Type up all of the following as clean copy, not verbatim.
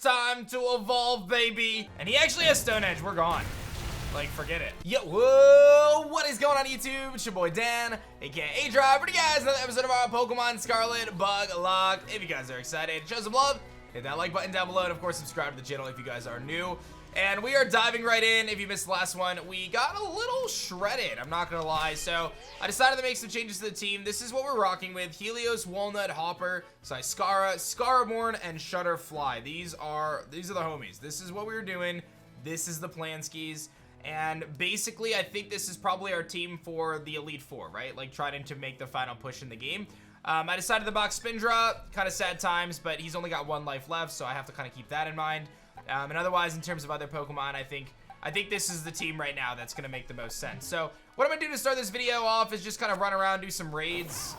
Time to evolve, baby. And he actually has Stone Edge. We're gone. Like, forget it. Yo, whoa, what is going on YouTube? It's your boy Dan, aka aDrive. Bringing you guys another episode of our Pokemon Scarlet BugLocke. If you guys are excited, show some love, hit that like button down below, and of course subscribe to the channel if you guys are new. And we are diving right in. If you missed the last one, we got a little shredded, I'm not gonna lie. So I decided to make some changes to the team. This is what we're rocking with: Helios, Walnut, Hopper, Skyskara, Scaraborn, and Shutterfly. These are the homies. This is what we were doing. This is the plan skis. And basically, I think this is probably our team for the Elite Four, right? Like, trying to make the final push in the game. I decided to box Spindra. Kind of sad times, but he's only got 1 life left, so I have to kind of keep that in mind. And otherwise, in terms of other Pokemon, I think this is the team right now that's going to make the most sense. So what I'm going to do to start this video off is just kind of run around, do some raids,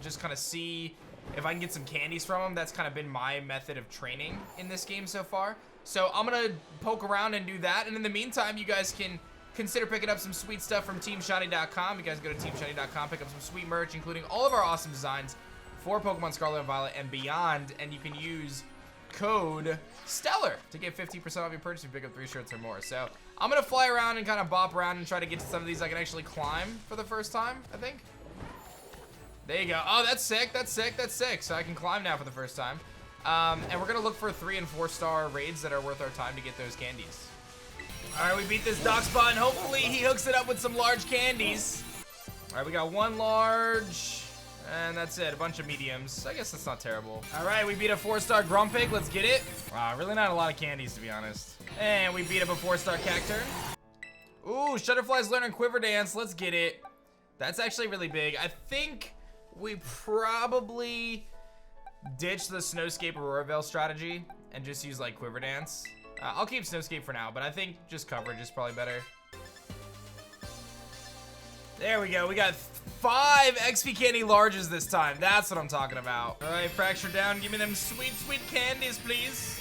just kind of see if I can get some candies from them. That's kind of been my method of training in this game so far. So I'm going to poke around and do that. And in the meantime, you guys can consider picking up some sweet stuff from TeamShiny.com. You guys go to TeamShiny.com, pick up some sweet merch, including all of our awesome designs for Pokemon Scarlet and Violet and beyond. And you can use code Stellar to get 15% off your purchase if you pick up 3 shirts or more. So I'm gonna fly around and kind of bop around and try to get to some of these I can actually climb for the first time, I think. There you go. Oh, that's sick, that's sick, that's sick. So I can climb now for the first time. And we're gonna look for 3- and 4-star raids that are worth our time to get those candies. All right, we beat this dock spot, and hopefully he hooks it up with some large candies. All right, we got 1 large. And that's it, a bunch of mediums. I guess that's not terrible. All right, we beat a 4-star Grumpig. Let's get it. Wow, really not a lot of candies, to be honest. And we beat up a 4-star Cacturn. Ooh, Shutterfly's learning Quiver Dance. Let's get it. That's actually really big. I think we probably ditch the Snowscape Aurora Veil strategy and just use, like, Quiver Dance. I'll keep Snowscape for now, but I think just coverage is probably better. There we go. We got 5 XP candy larges this time. That's what I'm talking about. All right, Fracture down. Give me them sweet, sweet candies, please.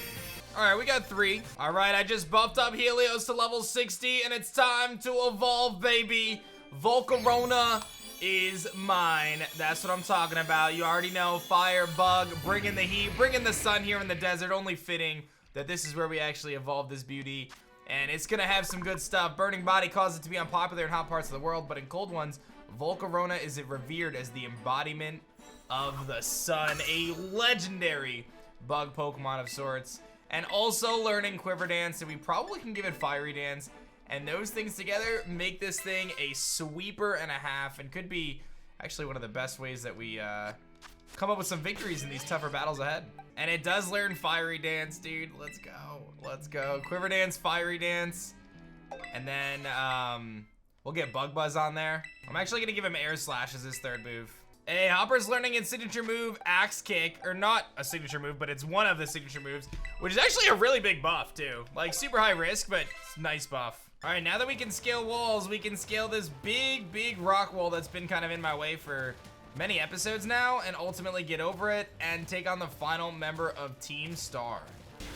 All right, we got 3. All right, I just buffed up Helios to level 60, and it's time to evolve, baby. Volcarona is mine. That's what I'm talking about. You already know, fire, bug, bringing the heat, bringing the sun here in the desert. Only fitting that this is where we actually evolve this beauty. And it's gonna have some good stuff. Burning Body caused it to be unpopular in hot parts of the world, but in cold ones, Volcarona is revered as the embodiment of the sun, a legendary bug Pokemon of sorts. And also learning Quiver Dance, and we probably can give it Fiery Dance. And those things together make this thing a sweeper and a half, and could be actually one of the best ways that we come up with some victories in these tougher battles ahead. And it does learn Fiery Dance, dude. Let's go. Let's go. Quiver Dance, Fiery Dance. And then we'll get Bug Buzz on there. I'm actually gonna give him Air Slash as his 3rd move. Hey, Hopper's learning its signature move, Axe Kick. Or not a signature move, but it's one of the signature moves, which is actually a really big buff too. Like, super high risk, but it's a nice buff. All right, now that we can scale walls, we can scale this big, big rock wall that's been kind of in my way for many episodes now, and ultimately get over it and take on the final member of Team Star.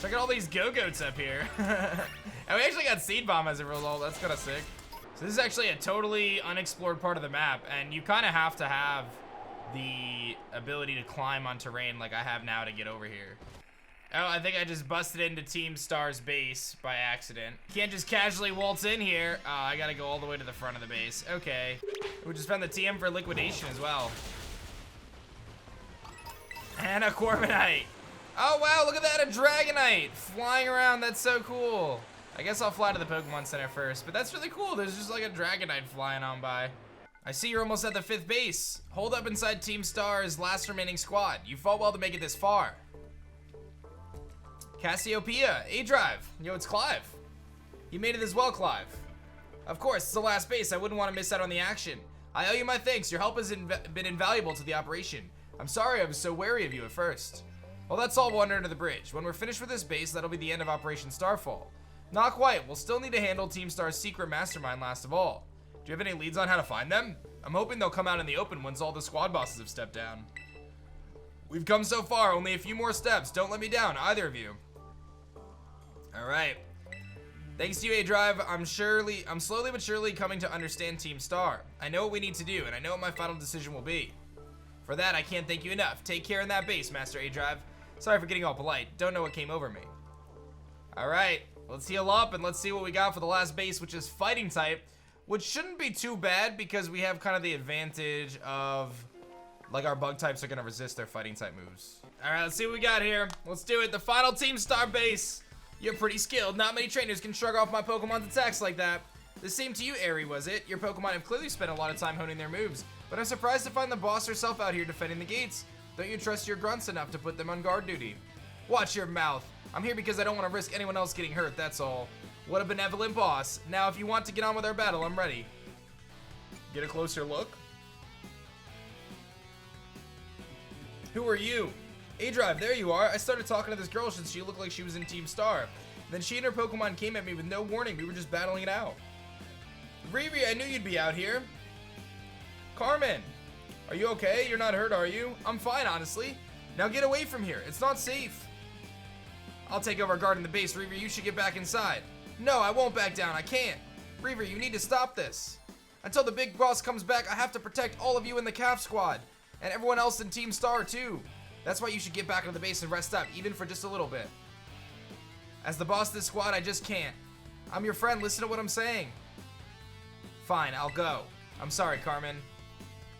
Check out all these Go-Goats up here. And we actually got Seed Bomb as a result. That's kind of sick. So this is actually a totally unexplored part of the map, and you kind of have to have the ability to climb on terrain like I have now to get over here. Oh, I think I just busted into Team Star's base by accident. Can't just casually waltz in here. I gotta go all the way to the front of the base. Okay. We just found the TM for liquidation as well. And a Corviknight. Oh, wow, look at that, a Dragonite flying around. That's so cool. I guess I'll fly to the Pokemon Center first, but that's really cool. There's just like a Dragonite flying on by. I see you're almost at the 5th base. Hold up inside Team Star's last remaining squad. You fought well to make it this far. Cassiopeia, aDrive. Yo, it's Clive. You made it as well, Clive. Of course, it's the last base. I wouldn't want to miss out on the action. I owe you my thanks. Your help has been invaluable to the operation. I'm sorry I was so wary of you at first. Well, that's all water under the bridge. When we're finished with this base, that'll be the end of Operation Starfall. Not quite. We'll still need to handle Team Star's secret mastermind last of all. Do you have any leads on how to find them? I'm hoping they'll come out in the open once all the squad bosses have stepped down. We've come so far. Only a few more steps. Don't let me down, either of you. All right. Thanks to you, aDrive, I'm slowly but surely coming to understand Team Star. I know what we need to do, and I know what my final decision will be. For that, I can't thank you enough. Take care in that base, Master aDrive. Sorry for getting all polite. Don't know what came over me. All right, let's heal up and let's see what we got for the last base, which is fighting type, which shouldn't be too bad because we have kind of the advantage of, like, our bug types are going to resist their fighting type moves. All right, let's see what we got here. Let's do it. The final team star base. You're pretty skilled. Not many trainers can shrug off my Pokemon's attacks like that. The same to you, Aerie, was it? Your Pokemon have clearly spent a lot of time honing their moves, but I'm surprised to find the boss herself out here defending the gates. Don't you trust your grunts enough to put them on guard duty? Watch your mouth. I'm here because I don't want to risk anyone else getting hurt, that's all. What a benevolent boss. Now, if you want to get on with our battle, I'm ready. Get a closer look. Who are you? aDrive, there you are. I started talking to this girl since she looked like she was in Team Star. Then she and her Pokemon came at me with no warning. We were just battling it out. Riri, I knew you'd be out here. Carmen, are you okay? You're not hurt, are you? I'm fine, honestly. Now get away from here. It's not safe. I'll take over guarding the base. Riri, you should get back inside. No, I won't back down. I can't. Riri, you need to stop this. Until the big boss comes back, I have to protect all of you in the Calf Squad. And everyone else in Team Star, too. That's why you should get back into the base and rest up, even for just a little bit. As the boss of this squad, I just can't. I'm your friend. Listen to what I'm saying. Fine, I'll go. I'm sorry, Carmen.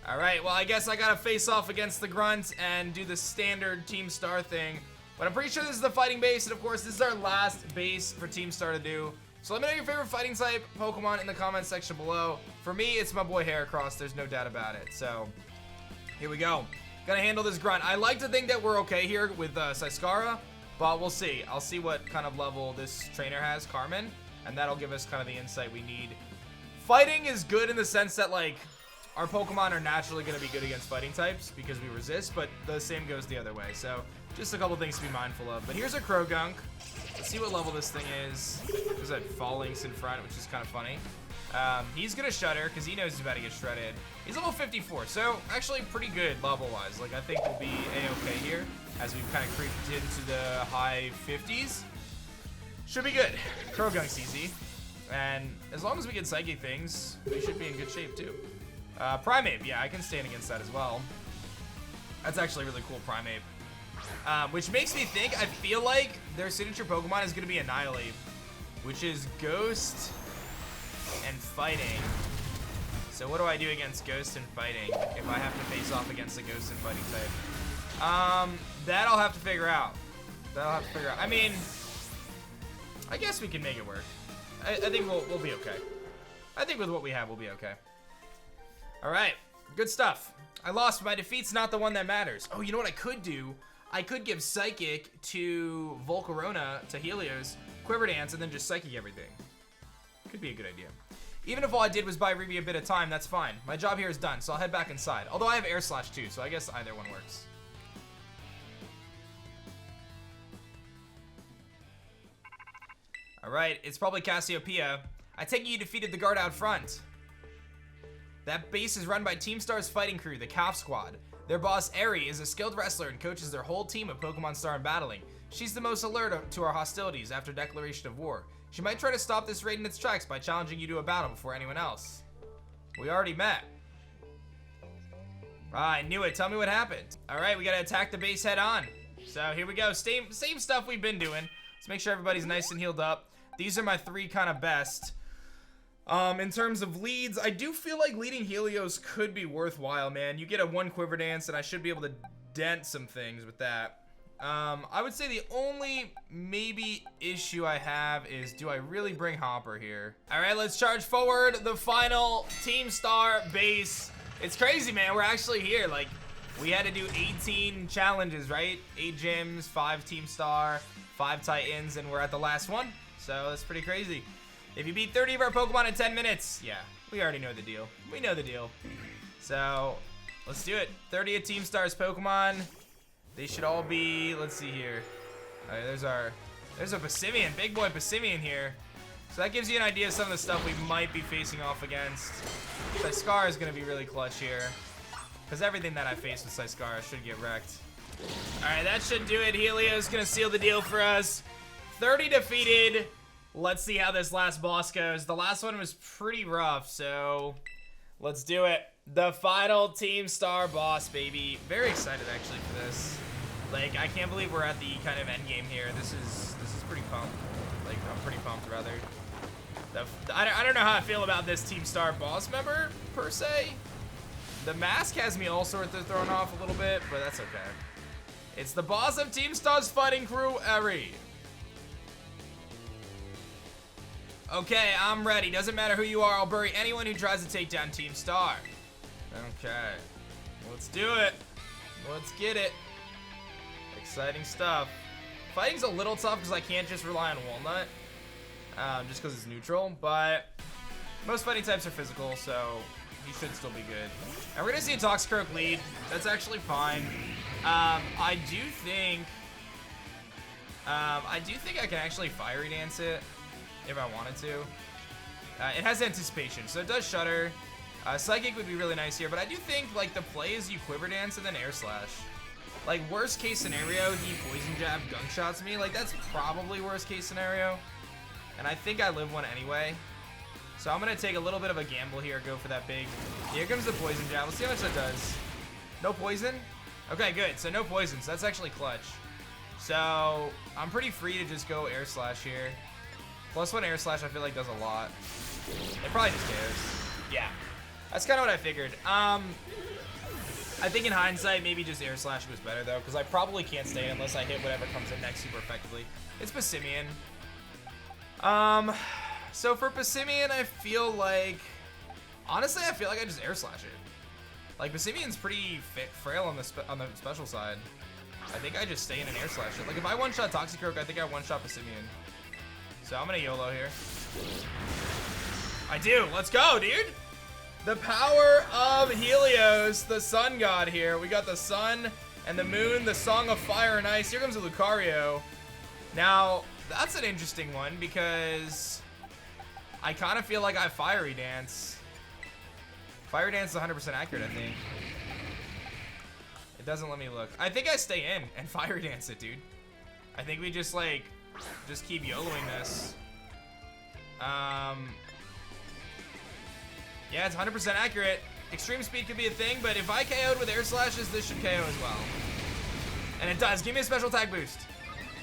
Alright, well, I guess I gotta face off against the Grunt and do the standard Team Star thing. But I'm pretty sure this is the fighting base, and of course, this is our last base for Team Star to do. So let me know your favorite fighting type Pokemon in the comments section below. For me, it's my boy Heracross. There's no doubt about it. So, here we go. Gonna handle this Grunt. I like to think that we're okay here with Saiskara, but we'll see. I'll see what kind of level this trainer has, Carmen, and that'll give us kind of the insight we need. Fighting is good in the sense that, like, our Pokemon are naturally going to be good against fighting types because we resist, but the same goes the other way. So, just a couple things to be mindful of. But here's a Krogunk. Let's see what level this thing is. There's that Phalanx in front, which is kind of funny. He's going to Shudder because he knows he's about to get shredded. He's level 54, so actually pretty good level-wise. Like, I think we'll be A-okay here as we've kind of creeped into the high 50s. Should be good. Krogunk's easy. And as long as we get Psychic things, we should be in good shape, too. Primeape, yeah, I can stand against that as well. That's actually really cool, Primeape. Which makes me think, I feel like their signature Pokemon is going to be Annihilate, which is Ghost and Fighting. So what do I do against Ghost and Fighting if I have to face off against the Ghost and Fighting type? That I'll have to figure out. I mean, I guess we can make it work. I think we'll be okay. I think with what we have, we'll be okay. All right, good stuff. I lost. My defeat's not the one that matters. Oh, you know what I could do? I could give Psychic to Volcarona, to Helios, Quiver Dance, and then just Psychic everything. Could be a good idea. Even if all I did was buy Riri a bit of time, that's fine. My job here is done, so I'll head back inside. Although I have Air Slash too, so I guess either one works. All right, it's probably Cassiopeia. I take it you defeated the guard out front. That base is run by Team Star's fighting crew, the Calf Squad. Their boss, Aerie, is a skilled wrestler and coaches their whole team of Pokemon Star and battling. She's the most alert to our hostilities after declaration of war. She might try to stop this raid in its tracks by challenging you to a battle before anyone else. We already met. I knew it. Tell me what happened. All right, we gotta attack the base head on. So here we go. Same stuff we've been doing. Let's make sure everybody's nice and healed up. These are my three kind of best. In terms of leads, I do feel like leading Helios could be worthwhile, man. You get a 1 Quiver Dance, and I should be able to dent some things with that. I would say the only maybe issue I have is, do I really bring Hopper here? All right, let's charge forward. The final Team Star base. It's crazy, man. We're actually here. Like, we had to do 18 challenges, right? 8 gyms, 5 Team Star, 5 Titans, and we're at the last one. So that's pretty crazy. If you beat 30 of our Pokemon in 10 minutes, yeah, we already know the deal. We know the deal. So let's do it. 30 of Team Star's Pokemon. They should all be, let's see here. All right, there's a Passimian, big boy Passimian here. So that gives you an idea of some of the stuff we might be facing off against. Saiskara is gonna be really clutch here, because everything that I face with Saiskara should get wrecked. All right, that should do it. Helios gonna seal the deal for us. 30 defeated. Let's see how this last boss goes. The last one was pretty rough, so let's do it. The final Team Star boss, baby. Very excited actually for this. Like, I can't believe we're at the kind of end game here. This is pretty pumped. rather. I don't know how I feel about this Team Star boss member, per se. The mask has me all sorts of thrown off a little bit, but that's okay. It's the boss of Team Star's fighting crew, Eri. Okay, I'm ready. Doesn't matter who you are, I'll bury anyone who tries to take down Team Star. Okay, let's do it. Let's get it. Exciting stuff. Fighting's a little tough because I can't just rely on Walnut, just because it's neutral, but most fighting types are physical, so he should still be good. And we're gonna see a Toxicroak lead. That's actually fine. I do think I can actually Fiery Dance it if I wanted to. It has anticipation, so it does Shudder. Psychic would be really nice here, but I do think like the play is you Quiver Dance and then Air Slash. Like worst case scenario, he Poison Jab Gunk Shots me. Like that's probably worst case scenario. And I think I live one anyway. So I'm gonna take a little bit of a gamble here, go for that big. Here comes the Poison Jab. Let's see how much that does. No poison? Okay, good. So no poison, so that's actually clutch. So I'm pretty free to just go Air Slash here. +1 Air Slash I feel like does a lot. It probably just cares. Yeah. That's kind of what I figured. I think in hindsight, maybe just Air Slash was better though, because I probably can't stay unless I hit whatever comes in next super effectively. It's Passimian. So for Passimian, I feel like, honestly, I feel like I just Air Slash it. Like Passimian's pretty frail on the special side. I think I just stay in and Air Slash it. Like if I one-shot Toxicroak, I think I one-shot Passimian. So I'm gonna YOLO here. I do. Let's go, dude. The power of Helios, the sun god here. We got the sun and the moon, the song of fire and ice. Here comes a Lucario. Now, that's an interesting one because I kind of feel like I Fiery Dance. Fire Dance is 100% accurate, I think. It doesn't let me look. I think I stay in and Fiery Dance it, dude. I think we just like, just keep YOLOing this. Yeah, it's 100% accurate. Extreme speed could be a thing, but if I KO'd with Air Slashes, this should KO as well. And it does. Give me a special attack boost.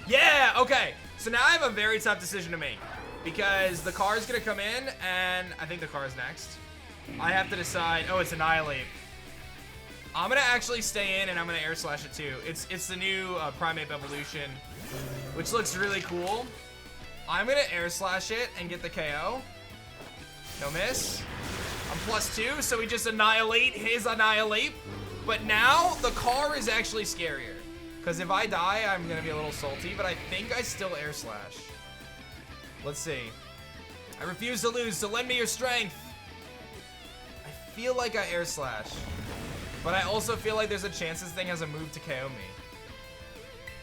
Yeah, okay. So now I have a very tough decision to make because the car is going to come in, and I think the car is next. I have to decide. Oh, it's Annihilate. I'm going to actually stay in, and I'm going to Air Slash it too. It's the new Primate Evolution, which looks really cool. I'm going to Air Slash it and get the KO. No miss. I'm +2, so we just annihilate his Annihilate. But now the car is actually scarier. Because if I die, I'm going to be a little salty, but I think I still Air Slash. Let's see. I refuse to lose, so lend me your strength. I feel like I Air Slash. But I also feel like there's a chance this thing has a move to KO me.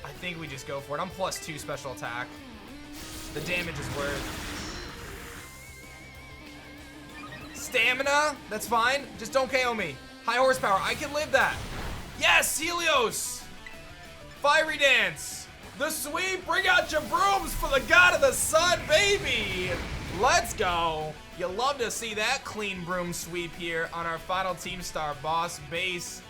I think we just go for it. I'm +2 special attack. The damage is worth. Stamina, that's fine. Just don't KO me. High horsepower, I can live that. Yes, Helios. Fiery Dance. The sweep, bring out your brooms for the god of the sun, baby. Let's go. You love to see that clean broom sweep here on our final Team Star boss base.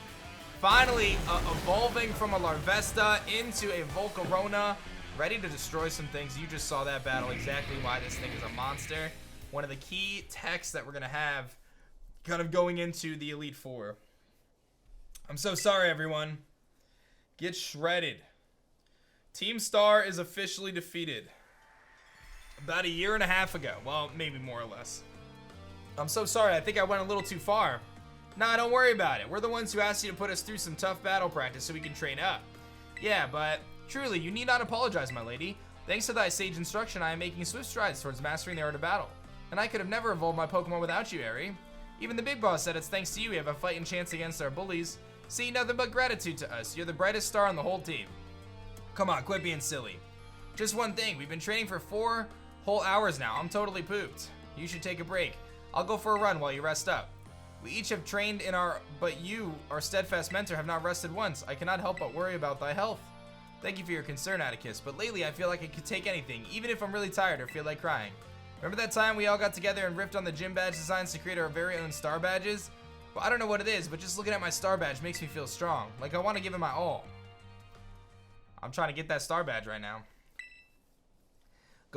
Finally, evolving from a Larvesta into a Volcarona, ready to destroy some things. You just saw that battle, exactly why this thing is a monster. One of the key techs that we're going to have kind of going into the Elite Four. I'm so sorry, everyone. Get shredded. Team Star is officially defeated. About a year and a half ago. Well, maybe more or less. I'm so sorry. I think I went a little too far. Nah, don't worry about it. We're the ones who asked you to put us through some tough battle practice so we can train up. Yeah, but truly, you need not apologize, my lady. Thanks to thy sage instruction, I am making swift strides towards mastering the art of battle. And I could have never evolved my Pokemon without you, Eri. Even the big boss said it's thanks to you we have a fighting chance against our bullies. See, nothing but gratitude to us. You're the brightest star on the whole team. Come on, quit being silly. Just one thing, we've been training for 4 whole hours now. I'm totally pooped. You should take a break. I'll go for a run while you rest up. We each have trained in but you, our steadfast mentor, have not rested once. I cannot help but worry about thy health. Thank you for your concern, Atticus, but lately I feel like I could take anything, even if I'm really tired or feel like crying. Remember that time we all got together and riffed on the gym badge designs to create our very own star badges? Well, I don't know what it is, but just looking at my star badge makes me feel strong. Like I want to give it my all. I'm trying to get that star badge right now.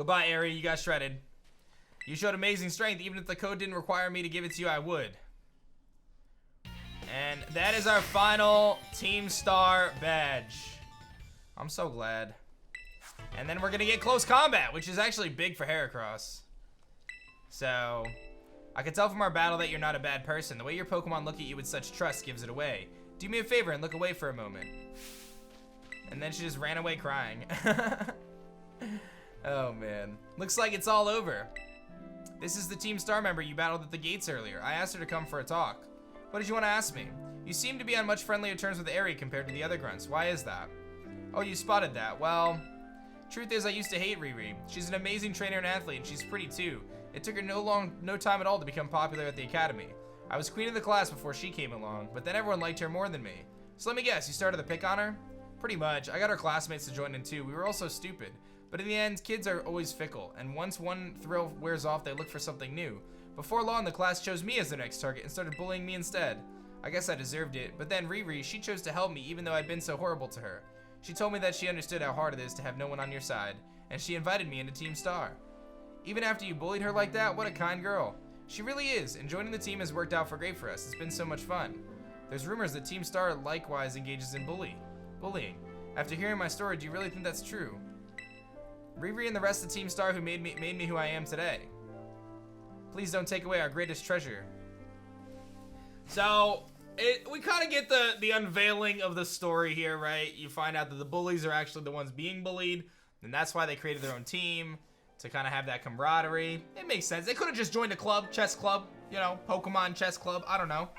Goodbye, Aerie. You got shredded. You showed amazing strength. Even if the code didn't require me to give it to you, I would. And that is our final Team Star badge. I'm so glad. And then we're gonna get close combat, which is actually big for Heracross. So, I can tell from our battle that you're not a bad person. The way your Pokemon look at you with such trust gives it away. Do me a favor and look away for a moment. And then she just ran away crying. Oh man. Looks like it's all over. This is the Team Star member you battled at the gates earlier. I asked her to come for a talk. What did you want to ask me? You seem to be on much friendlier terms with Aerie compared to the other grunts. Why is that? Oh, you spotted that. Well, truth is I used to hate Riri. She's an amazing trainer and athlete, and she's pretty too. It took her no time at all to become popular at the academy. I was queen of the class before she came along, but then everyone liked her more than me. So let me guess, you started the pick on her? Pretty much. I got our classmates to join in too. We were all so stupid. But in the end, kids are always fickle, and once one thrill wears off, they look for something new. Before long, the class chose me as their next target and started bullying me instead. I guess I deserved it, but then Riri, she chose to help me even though I'd been so horrible to her. She told me that she understood how hard it is to have no one on your side, and she invited me into Team Star. Even after you bullied her like that, what a kind girl. She really is, and joining the team has worked out great for us. It's been so much fun. There's rumors that Team Star likewise engages in bullying. After hearing my story, do you really think that's true? Riri and the rest of Team Star who made me who I am today. Please don't take away our greatest treasure. So, we kind of get the unveiling of the story here, right? You find out that the bullies are actually the ones being bullied, and that's why they created their own team, to kind of have that camaraderie. It makes sense. They could have just joined a club, chess club, you know, Pokemon chess club, I don't know.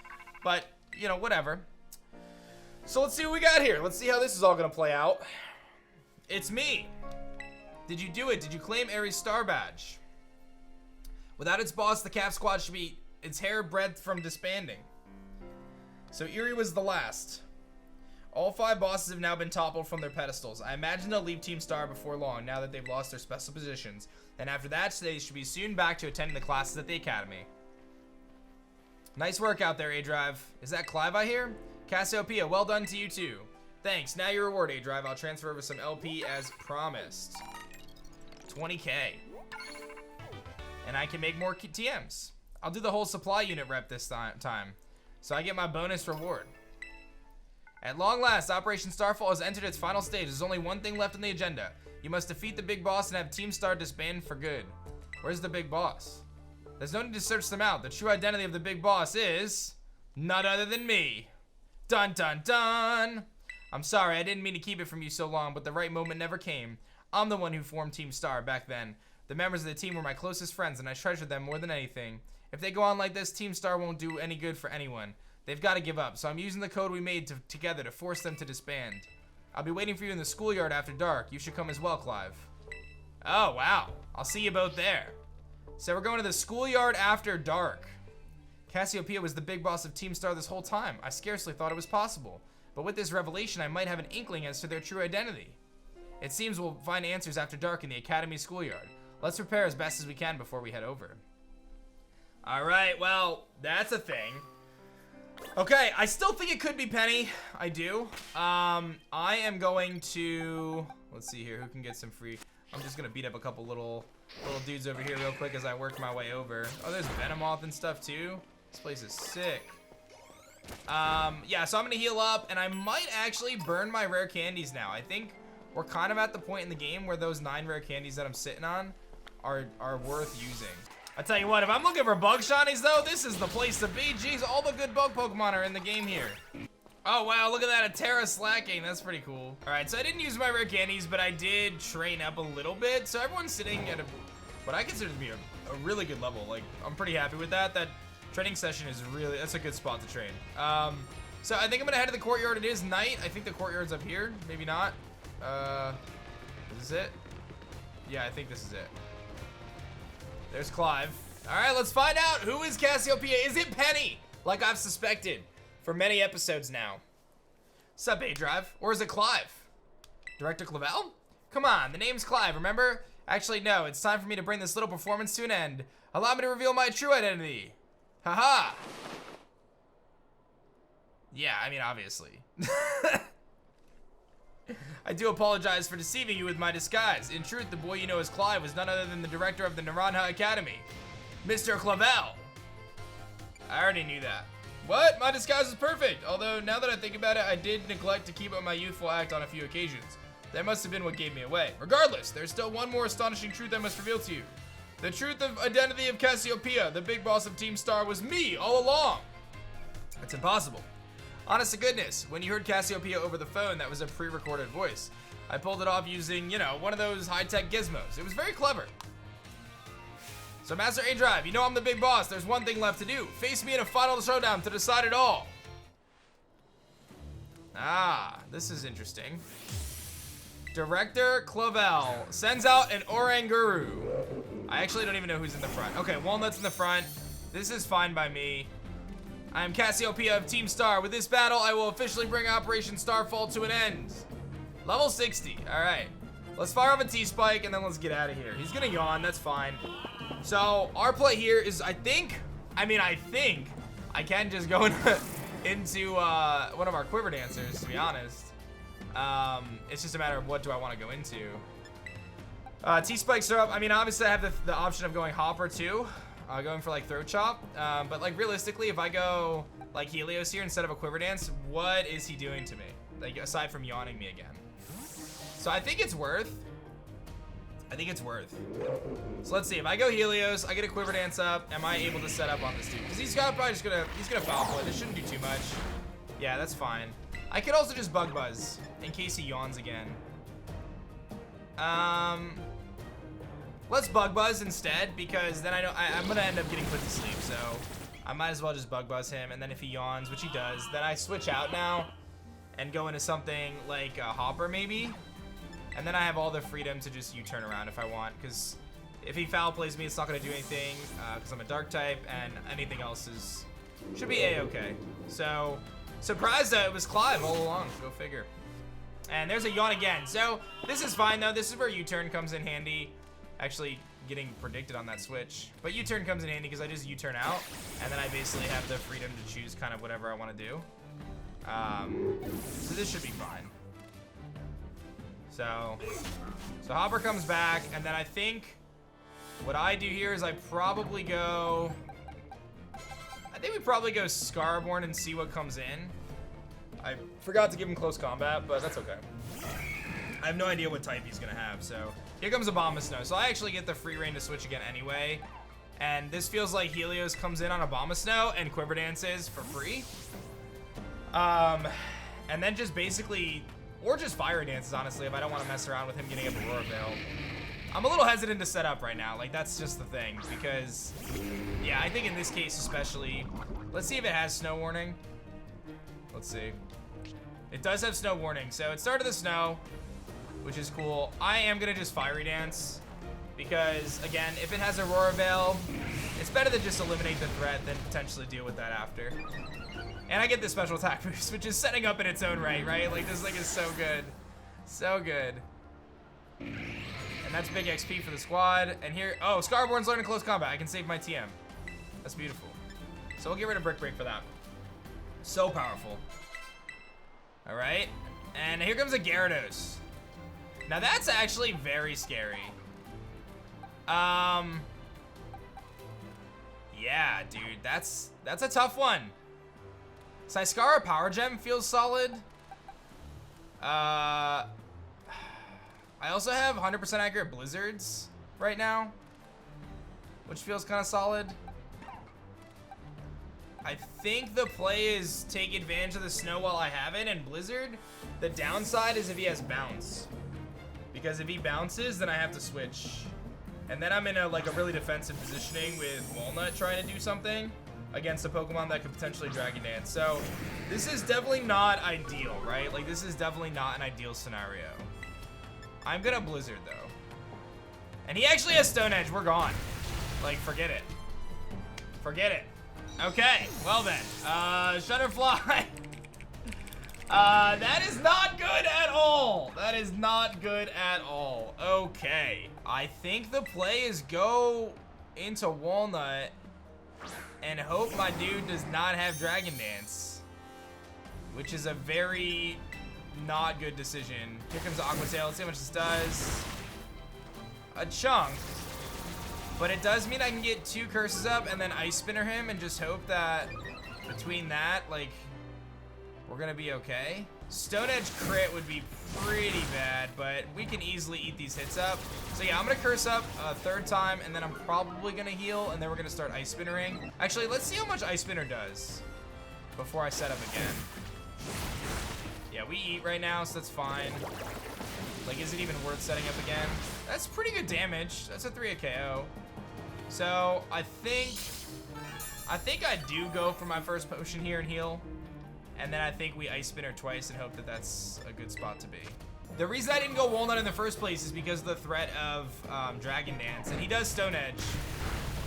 But, you know, whatever. So let's see what we got here. Let's see how this is all gonna play out. It's me. Did you do it? Did you claim Aerie's star badge? Without its boss, the Cap Squad should be its hair breadth from disbanding. So Aerie was the last. All 5 bosses have now been toppled from their pedestals. I imagine they'll leave Team Star before long, now that they've lost their special positions. And after that, they should be soon back to attending the classes at the academy. Nice work out there, aDrive. Is that Clive I hear? Cassiopeia, well done to you too. Thanks, now your reward, aDrive. I'll transfer over some LP as promised. 20K. And I can make more TMs. I'll do the whole supply unit rep this time. So I get my bonus reward. At long last, Operation Starfall has entered its final stage. There's only one thing left on the agenda. You must defeat the big boss and have Team Star disband for good. Where's the big boss? There's no need to search them out. The true identity of the big boss is none other than me. Dun dun dun. I'm sorry, I didn't mean to keep it from you so long, but the right moment never came. I'm the one who formed Team Star back then. The members of the team were my closest friends, and I treasured them more than anything. If they go on like this, Team Star won't do any good for anyone. They've got to give up, so I'm using the code we made together to force them to disband. I'll be waiting for you in the schoolyard after dark. You should come as well, Clive. Oh, wow. I'll see you both there. So we're going to the schoolyard after dark. Cassiopeia was the big boss of Team Star this whole time. I scarcely thought it was possible. But with this revelation, I might have an inkling as to their true identity. It seems we'll find answers after dark in the Academy schoolyard. Let's prepare as best as we can before we head over. Alright, well, that's a thing. Okay, I still think it could be Penny. I do. I am going to... Let's see here, who can get some free... I'm just gonna beat up a couple little dudes over here real quick as I work my way over. Oh, there's Venomoth and stuff too. This place is sick. Yeah, so I'm gonna heal up, and I might actually burn my rare candies now. I think we're kind of at the point in the game where those 9 rare candies that I'm sitting on are worth using. I tell you what, if I'm looking for bug shinies though, this is the place to be. Jeez, all the good bug Pokemon are in the game here. Oh wow, look at that, a Terra Slacking, that's pretty cool. All right, so I didn't use my rare candies, but I did train up a little bit. So everyone's sitting at what I consider to be a really good level. Like, I'm pretty happy with that. That training session is really, that's a good spot to train. So I think I'm gonna head to the courtyard. It is night. I think the courtyard's up here, maybe not. Is this it? Yeah, I think this is it. There's Clive. All right, let's find out who is Cassiopeia. Is it Penny, like I've suspected for many episodes now? Sup, aDrive? Or is it Clive? Director Clavel? Come on, the name's Clive, remember? Actually, no, it's time for me to bring this little performance to an end. Allow me to reveal my true identity. Haha. Yeah, I mean, obviously. I do apologize for deceiving you with my disguise. In truth, the boy you know as Clive was none other than the director of the Naranja Academy, Mr. Clavel. I already knew that. What? My disguise is perfect. Although, now that I think about it, I did neglect to keep up my youthful act on a few occasions. That must have been what gave me away. Regardless, there's still one more astonishing truth I must reveal to you. The truth of identity of Cassiopeia, the big boss of Team Star, was me all along. That's impossible. Honest to goodness, when you heard Cassiopeia over the phone, that was a pre-recorded voice. I pulled it off using, you know, one of those high-tech gizmos. It was very clever. So Master aDrive, you know I'm the big boss. There's one thing left to do. Face me in a final showdown to decide it all. Ah, this is interesting. Director Clavel sends out an Oranguru. I actually don't even know who's in the front. Okay, Walnut's in the front. This is fine by me. I am Cassiopeia of Team Star. With this battle, I will officially bring Operation Starfall to an end. Level 60. All right. Let's fire off a T-Spike, and then let's get out of here. He's going to yawn. That's fine. So, our play here is, I think I can just go into one of our Quiver Dancers, to be honest. It's just a matter of what do I want to go into. T-Spikes are up. I mean, obviously, I have the option of going Hopper, too. Going for like Throat Chop, but like realistically, if I go like Helios here instead of a Quiver Dance, what is he doing to me? Like aside from yawning me again. So I think it's worth. So let's see, if I go Helios, I get a Quiver Dance up, am I able to set up on this dude? Because he's gonna foul play. This shouldn't do too much. Yeah, that's fine. I could also just Bug Buzz in case he yawns again. Let's Bug Buzz instead, because then I know I'm gonna end up getting put to sleep, so I might as well just Bug Buzz him, and then if he yawns, which he does, then I switch out now and go into something like a Hopper maybe, and then I have all the freedom to just U-turn around if I want, because if he foul plays me, it's not gonna do anything, because I'm a Dark type, and anything else should be A-okay. So, surprised that it was Clive all along, go figure. And there's a yawn again, so this is fine though. This is where U-turn comes in handy. Actually getting predicted on that switch, but U-turn comes in handy because I just U-turn out, and then I basically have the freedom to choose kind of whatever I want to do. So this should be fine. So Hopper comes back, and then I think what I do here is we probably go Scarborn and see what comes in. I forgot to give him close combat, but that's okay. I have no idea what type he's gonna have, so here comes Abomasnow. So I actually get the free reign to switch again anyway, and this feels like Helios comes in on Abomasnow and Quiver Dances for free. And then just basically, or just Fire Dances, honestly, if I don't want to mess around with him getting up Aurora Veil. I'm a little hesitant to set up right now, like that's just the thing, because yeah, I think in this case especially, let's see if it has Snow Warning. Let's see. It does have Snow Warning, so it started the snow, which is cool. I am gonna just Fiery Dance, because again, if it has Aurora Veil, it's better to just eliminate the threat than potentially deal with that after. And I get this special attack boost, which is setting up in its own right? Like this thing is so good. So good. And that's big XP for the squad. And here, oh, Scarborn's learning close combat. I can save my TM. That's beautiful. So we'll get rid of Brick Break for that. So powerful. All right, and here comes a Gyarados. Now that's actually very scary. Yeah, dude, that's a tough one. Saiskara Power Gem feels solid. I also have 100% accurate Blizzards right now, which feels kind of solid. I think the play is take advantage of the snow while I have it, and Blizzard. The downside is if he has bounce, because if he bounces, then I have to switch, and then I'm in a really defensive positioning with Walnut trying to do something against a Pokemon that could potentially Dragon Dance. So this is definitely not ideal, right? Like this is definitely not an ideal scenario. I'm gonna Blizzard though, and he actually has Stone Edge. We're gone. Like forget it. Forget it. Okay, well then, Shutterfly. That is not good at all. That is not good at all. Okay, I think the play is go into Walnut and hope my dude does not have Dragon Dance, which is a very not good decision. Here comes Aqua Tail. Let's see how much this does. A chunk. But it does mean I can get 2 curses up and then Ice Spinner him and just hope that between that, like, we're gonna be okay. Stone Edge crit would be pretty bad, but we can easily eat these hits up. So yeah, I'm gonna curse up a 3rd time, and then I'm probably gonna heal, and then we're gonna start Ice Spinnering. Actually, let's see how much Ice Spinner does before I set up again. Yeah, we eat right now, so that's fine. Like, is it even worth setting up again? That's pretty good damage. That's a 3 KO. So I think I do go for my first potion here and heal. And then I think we Ice Spinner twice and hope that that's a good spot to be. The reason I didn't go Walnut in the first place is because of the threat of Dragon Dance. And he does Stone Edge,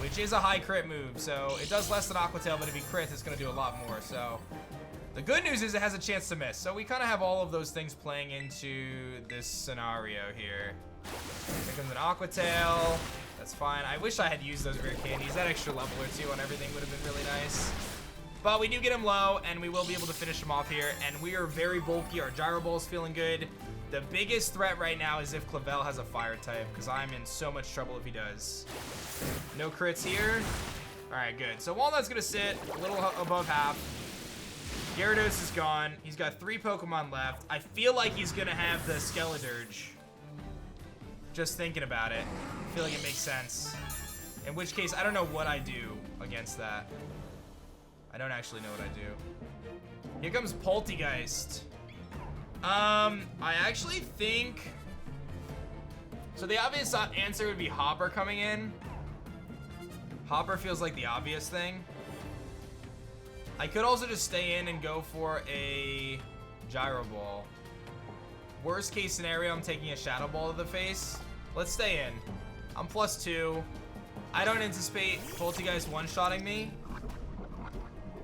which is a high crit move. So it does less than Aqua Tail, but if he crits, it's going to do a lot more. So the good news is it has a chance to miss. So we kind of have all of those things playing into this scenario here. Here comes an Aqua Tail. That's fine. I wish I had used those rare candies. That extra level or 2 on everything would have been really nice. But we do get him low, and we will be able to finish him off here. And we are very bulky. Our Gyro Ball's feeling good. The biggest threat right now is if Clavel has a fire type, because I'm in so much trouble if he does. No crits here. All right, good. So Walnut's going to sit a little above half. Gyarados is gone. He's got 3 Pokemon left. I feel like he's going to have the Skeledirge. Just thinking about it. I feel like it makes sense. In which case, I don't know what I do against that. I don't actually know what I do. Here comes Poltegeist. I actually think... So the obvious answer would be Hopper coming in. Hopper feels like the obvious thing. I could also just stay in and go for a Gyro Ball. Worst case scenario, I'm taking a Shadow Ball to the face. Let's stay in. I'm +2. I don't anticipate Poltegeist one-shotting me.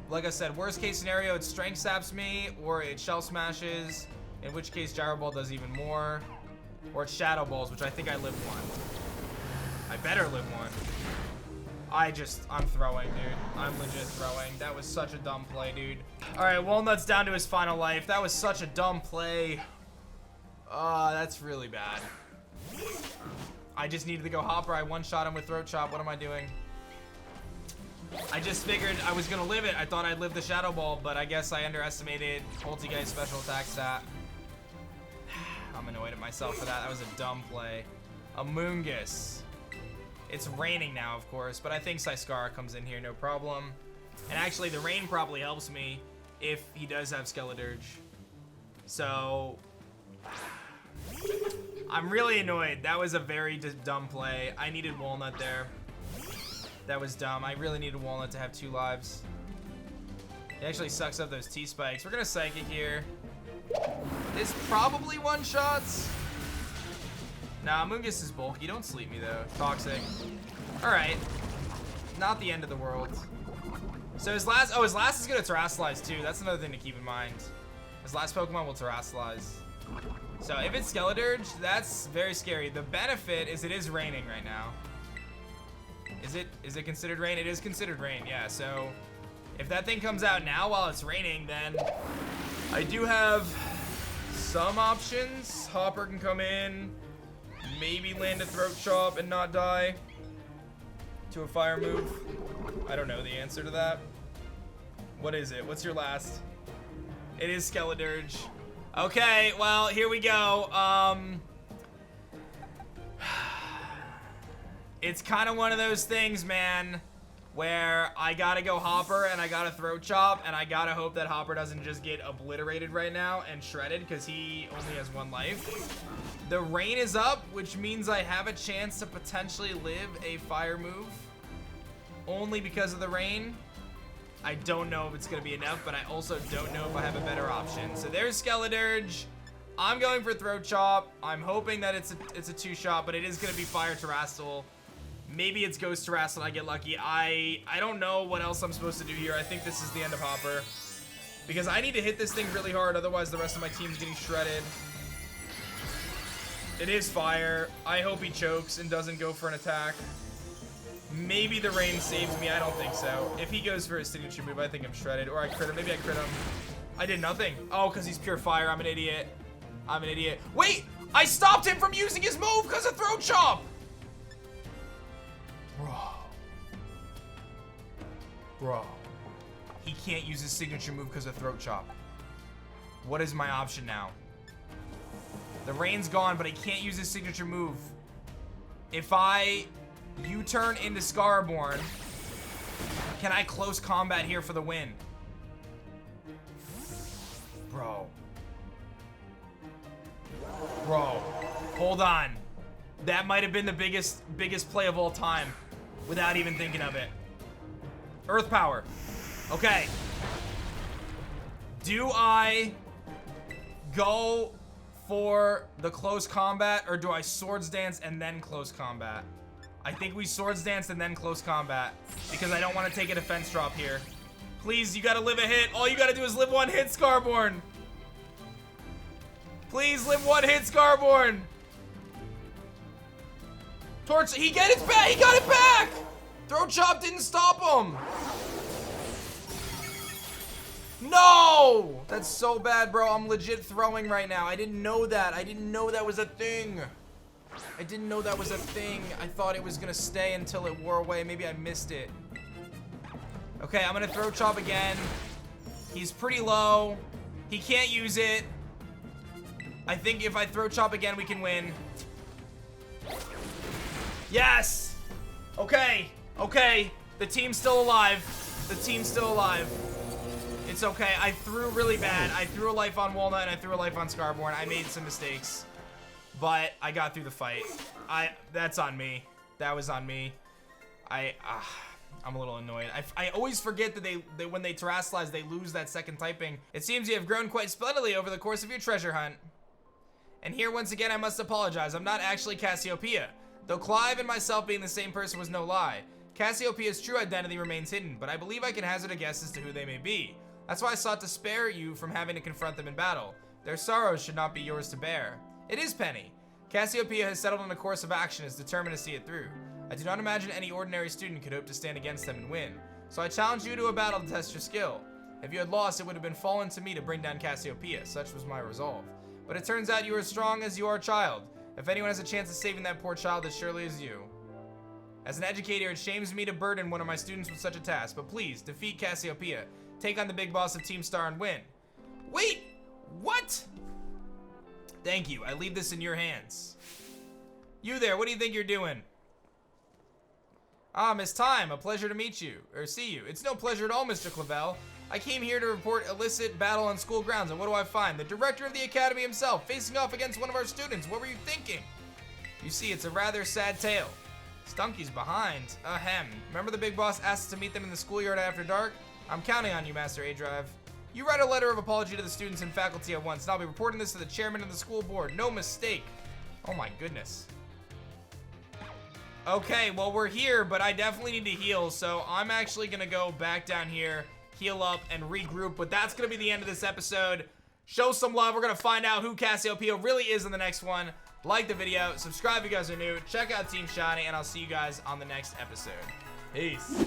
Like I said, worst case scenario, it Strength Saps me, or it Shell Smashes, in which case Gyro Ball does even more. Or it Shadow Balls, which I think I live 1. I better live 1. I'm throwing, dude. I'm legit throwing. That was such a dumb play, dude. All right, Walnut's down to his final life. That was such a dumb play. That's really bad. I just needed to go Hopper. I one-shot him with Throat Chop. What am I doing? I just figured I was gonna live it. I thought I'd live the Shadow Ball, but I guess I underestimated Poltegeist's special attack stat. I'm annoyed at myself for that. That was a dumb play. Amoonguss. It's raining now, of course, but I think Siscara comes in here, no problem. And actually, the rain probably helps me if he does have Skeledirge. So... I'm really annoyed. That was a very dumb play. I needed Walnut there. That was dumb. I really needed Walnut to have 2 lives. It actually sucks up those T-Spikes. We're gonna Psychic here. This probably one-shots. Nah, Amoonguss is bulky. Don't sleep me, though. Toxic. Alright. Not the end of the world. So his last is gonna Terrasilize, too. That's another thing to keep in mind. His last Pokemon will Terrasilize. So if it's Skeledirge, that's very scary. The benefit is it is raining right now. Is it considered rain? It is considered rain, yeah. So if that thing comes out now while it's raining, then I do have some options. Hopper can come in, maybe land a Throat Chop and not die to a fire move. I don't know the answer to that. What is it? What's your last? It is Skeledirge. Okay, well, here we go. It's kind of one of those things, man, where I gotta go Hopper and I gotta Throat Chop and I gotta hope that Hopper doesn't just get obliterated right now and shredded because he only has 1 life. The rain is up, which means I have a chance to potentially live a fire move only because of the rain. I don't know if it's going to be enough, but I also don't know if I have a better option. So there's Skeledirge. I'm going for Throat Chop. I'm hoping that it's a 2-shot, but it is going to be Fire Terrastal. Maybe it's Ghost Terrastal and I get lucky. I don't know what else I'm supposed to do here. I think this is the end of Hopper. Because I need to hit this thing really hard, otherwise the rest of my team's getting shredded. It is Fire. I hope he chokes and doesn't go for an attack. Maybe the rain saves me. I don't think so. If he goes for his signature move, I think I'm shredded. Or I crit him. Maybe I crit him. I did nothing. Oh, because he's pure fire. I'm an idiot. I'm an idiot. Wait, I stopped him from using his move because of throat chop. Bro. He can't use his signature move because of throat chop. What is my option now? The rain's gone, but he can't use his signature move. If I U-turn into Scarborn, can I close combat here for the win? Bro. Hold on. That might have been the biggest play of all time without even thinking of it. Earth power. Okay. Do I go for the close combat, or do I swords dance and then close combat? I think we swords dance and then close combat because I don't want to take a defense drop here. Please, you gotta live a hit. All you gotta do is live one hit, Scarborn. Please live one hit, Scarborn. Torch, he got it back. He got it back. Throat chop didn't stop him. No! That's so bad, bro. I'm legit throwing right now. I didn't know that. I didn't know that was a thing. I didn't know that was a thing. I thought it was gonna stay until it wore away. Maybe I missed it. Okay, I'm gonna throat chop again. He's pretty low. He can't use it. I think if I throat chop again, we can win. Yes! Okay. Okay. The team's still alive. The team's still alive. It's okay. I threw really bad. I threw a life on Walnut and I threw a life on Scarborn. I made some mistakes, but I got through the fight. That's on me. That was on me. I'm a little annoyed. I always forget that they when they terrestrialize, they lose that second typing. It seems you have grown quite splendidly over the course of your treasure hunt. And here, once again, I must apologize. I'm not actually Cassiopeia. Though Clive and myself being the same person was no lie. Cassiopeia's true identity remains hidden, but I believe I can hazard a guess as to who they may be. That's why I sought to spare you from having to confront them in battle. Their sorrows should not be yours to bear. It is Penny. Cassiopeia has settled on a course of action and is determined to see it through. I do not imagine any ordinary student could hope to stand against them and win. So I challenge you to a battle to test your skill. If you had lost, it would have been fallen to me to bring down Cassiopeia. Such was my resolve. But it turns out you are as strong as you are a child. If anyone has a chance of saving that poor child, it surely is you. As an educator, it shames me to burden one of my students with such a task, but please, defeat Cassiopeia. Take on the big boss of Team Star and win. Wait, what? Thank you, I leave this in your hands. You there, what do you think you're doing? Ah, Miss Time, a pleasure to meet you, or see you. It's no pleasure at all, Mr. Clavel. I came here to report illicit battle on school grounds, and what do I find? The director of the academy himself, facing off against one of our students. What were you thinking? You see, it's a rather sad tale. Stunky's behind. Ahem. Remember the big boss asked us to meet them in the schoolyard after dark? I'm counting on you, Master aDrive. You write a letter of apology to the students and faculty at once, and I'll be reporting this to the chairman of the school board. No mistake. Oh my goodness. Okay, well, we're here, but I definitely need to heal, so I'm actually gonna go back down here, heal up, and regroup, but that's gonna be the end of this episode. Show some love. We're gonna find out who Cassiopeia really is in the next one. Like the video, subscribe if you guys are new, check out Team Shiny, and I'll see you guys on the next episode. Peace.